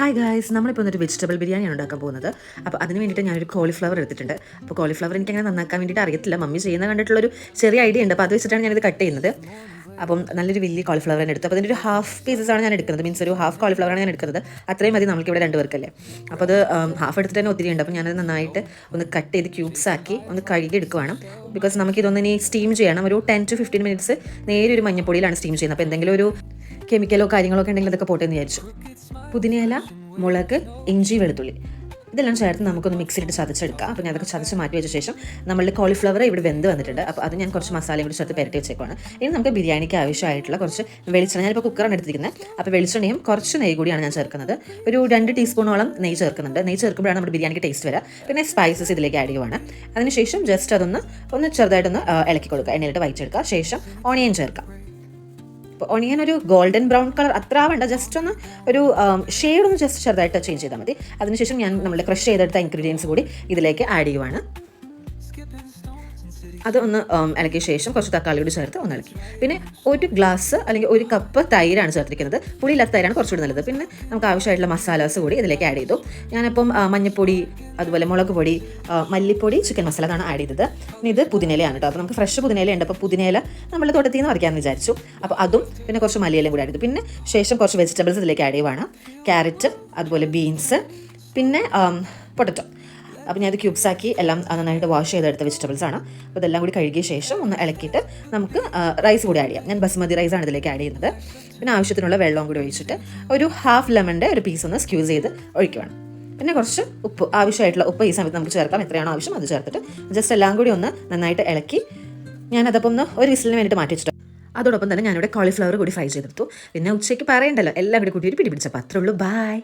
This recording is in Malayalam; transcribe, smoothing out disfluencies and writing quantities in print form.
ഹായ് ഗായ്സ്, നമ്മളിപ്പോൾ ഒരു വെജിറ്റബിൾ ബിരിയാണിയാണ് ഉണ്ടാക്കാൻ പോകുന്നത്. അപ്പോൾ അതിന് വേണ്ടിയിട്ട് ഞാനൊരു കോളിഫ്ലവർ എടുത്തിട്ടുണ്ട്. അപ്പോൾ കോളിഫ്ലവർ എനിക്ക് അങ്ങനെ നന്നാക്കാൻ വേണ്ടിയിട്ട് അറിയത്തില്ല, മമ്മി ചെയ്യുന്ന കണ്ടിട്ടുള്ളൊരു ചെറിയ ഐഡിയ ഉണ്ട്. അപ്പോൾ അത് വെച്ചിട്ടാണ് ഞാനിത് കട്ട് ചെയ്യുന്നത്. അപ്പം നല്ലൊരു വലിയ കോളിഫ്ലവർ തന്നെ എടുത്തു. അപ്പോൾ അതിൻ്റെ ഒരു ഹാഫ് പീസസാണ് ഞാൻ എടുക്കുന്നത്, മീൻസ് ഒരു ഹാഫ് കോളിഫ്ലവറാണ് ഞാൻ എടുക്കുന്നത്. അത്രയും മതി നമുക്കിവിടെ 2 പേർക്കല്ലേ. അപ്പോൾ അത് ഹാഫ് എടുത്തിട്ട് തന്നെ ഒത്തിരി ഉണ്ട്. അപ്പോൾ ഞാനത് നന്നായിട്ട് ഒന്ന് കട്ട് ചെയ്ത് ക്യൂബ്സ് ആക്കി ഒന്ന് കഴുകി എടുക്കുവാണ്. ബിക്കോസ് നമുക്കിതൊന്ന് ഇനി സ്റ്റീം ചെയ്യണം. ഒരു 10 to 15 മിനിറ്റ്സ് നേരെ ഒരു മഞ്ഞപ്പൊടിയിലാണ് സ്റ്റീം ചെയ്യുന്നത്. അപ്പോൾ എന്തെങ്കിലും ഒരു കെമിക്കലോ കാര്യങ്ങളോ ഒക്കെ ഉണ്ടെങ്കിൽ അതൊക്കെ പോട്ടെ എന്ന് വിചാരിച്ചു. പുതിനയില, മുളക്, ഇഞ്ചി, വെളുത്തുള്ളി ഇതെല്ലാം ചേർത്ത് നമുക്കൊന്ന് മിക്സിയിലിട്ട് ചതച്ചെടുക്കാം. അപ്പോൾ ഞാൻ അതൊക്കെ ചതച്ച് മാറ്റി വെച്ച ശേഷം നമ്മളുടെ കോളിഫ്ലവർ ഇവിടെ വെന്ത് വന്നിട്ടുണ്ട്. അപ്പോൾ അത് ഞാൻ കുറച്ച് മസാലയും കൂടി ചേർത്ത് പുരട്ടി വെച്ചേക്കാണ്. ഇനി നമുക്ക് ബിരിയാണിക്ക് ആവശ്യമായിട്ടുള്ള കുറച്ച് വെളിച്ചെണ്ണ, ഞാനിപ്പോൾ കുക്കറാണ് എടുത്തിരിക്കുന്നത്. അപ്പോൾ വെളിച്ചെണ്ണയും കുറച്ച് നെയ്യ് കൂടിയാണ് ഞാൻ ചേർക്കുന്നത്. ഒരു 2 ടീസ്പൂണോളം നെയ്യ് ചേർക്കുന്നുണ്ട്. നെയ്യ് ചേർക്കുമ്പോഴാണ് നമ്മുടെ ബിരിയാണിക്ക് ടേസ്റ്റ് വരിക. പിന്നെ സ്പൈസസ് ഇതിലേക്ക് ആഡ് ചെയ്യുവാണ്. അതിനുശേഷം ജസ്റ്റ് അതൊന്ന് ചെറുതായിട്ടൊന്ന് ഇളക്കി കൊടുക്കുക, എണ്ണയിലിട്ട് വഹിച്ചെടുക്കുക. ശേഷം ഓണിയൻ ചേർക്കാം. ഓണിയൻ ഒരു ഗോൾഡൻ ബ്രൗൺ കളർ അത്ര ആവണ്ട, ജസ്റ്റ് ഒന്ന് ഒരു ഷെയ്ഡ് ഒന്ന് ജസ്റ്റ് ചെറുതായിട്ട് ചേഞ്ച് ചെയ്താൽ മതി. അതിനുശേഷം ഞാൻ നമ്മൾ ക്രഷ് ചെയ്തെടുത്ത ഇൻഗ്രീഡിയൻസ് കൂടി ഇതിലേക്ക് ആഡ് ചെയ്യുവാണ്. അതൊന്ന് ഇളക്കിയ ശേഷം കുറച്ച് തക്കാളി കൂടി ചേർത്ത് ഒന്ന് ഇളക്കി. പിന്നെ 1 ഗ്ലാസ് അല്ലെങ്കിൽ 1 കപ്പ് തൈരാണ് ചേർത്തിരിക്കുന്നത്. പുളിയില്ലാത്ത തൈരാണ് കുറച്ചുകൂടി നല്ലത്. പിന്നെ നമുക്ക് ആവശ്യമായിട്ടുള്ള മസാലാസ് കൂടി ഇതിലേക്ക് ആഡ് ചെയ്തു. ഞാനിപ്പം മഞ്ഞൾപ്പൊടി, അതുപോലെ മുളക് പൊടി, മല്ലിപ്പൊടി, ചിക്കൻ മസാല അതാണ് ആഡ് ചെയ്തത്. പിന്നെ ഇത് പുതിനയിലയാണ് കേട്ടോ. അപ്പോൾ നമുക്ക് ഫ്രഷ് പുതിനയിലുണ്ട്. അപ്പോൾ പുതിനയില നമ്മൾ തോട്ടത്തിൽ നിന്ന് പറിക്കാമെന്ന് വിചാരിച്ചു. അപ്പോൾ അതും പിന്നെ കുറച്ച് മല്ലിയിലും കൂടി ആഡ് ചെയ്തു. പിന്നെ ശേഷം കുറച്ച് വെജിറ്റബിൾസ് ഇതിലേക്ക് ആഡ് ചെയ്യുവാണ്. ക്യാരറ്റ്, അതുപോലെ ബീൻസ്, പിന്നെ പൊട്ടറ്റോ. അപ്പോൾ ഞാനത് ക്യൂബ്സാക്കി എല്ലാം നന്നായിട്ട് വാഷ് ചെയ്തെടുത്ത വെജിറ്റബിൾസ് ആണ്. അപ്പോൾ ഇതെല്ലാം കൂടി കഴുകിയ ശേഷം ഒന്ന് ഇളക്കിയിട്ട് നമുക്ക് റൈസ് കൂടി ആഡ് ചെയ്യാം. ഞാൻ ബസ്മതി റൈസാണ് ഇതിലേക്ക് ആഡ് ചെയ്യുന്നത്. പിന്നെ ആവശ്യത്തിനുള്ള വെള്ളവും കൂടി ഒഴിച്ചിട്ട് ഒരു ഹാഫ് ലെമണിൻ്റെ ഒരു പീസ് ഒന്ന് സ്ക്യൂസ് ചെയ്ത് ഒഴിക്കുവാണ്. പിന്നെ കുറച്ച് ഉപ്പ്, ആവശ്യമായിട്ടുള്ള ഉപ്പ് ഈ സമയത്ത് നമുക്ക് ചേർക്കാം. എത്രയാണോ ആവശ്യം അത് ചേർത്തിട്ട് ജസ്റ്റ് എല്ലാം കൂടി ഒന്ന് നന്നായിട്ട് ഇളക്കി ഞാനതപ്പോൾ ഒന്ന് ഒരു വിസിലിന് വേണ്ടിയിട്ട് മാറ്റി വെച്ചിട്ട് അതോടൊപ്പം തന്നെ ഞാനിവിടെ കോളിഫ്ലവർ കൂടി ഫ്രൈ ചെയ്തെടുത്തു. പിന്നെ ഉച്ചയ്ക്ക് പറയണ്ടല്ലോ, എല്ലാം കൂടി കൂട്ടി ഒരു പിടി പിടിച്ചപ്പോൾ അത്രേ ഉള്ളൂ. ബൈ.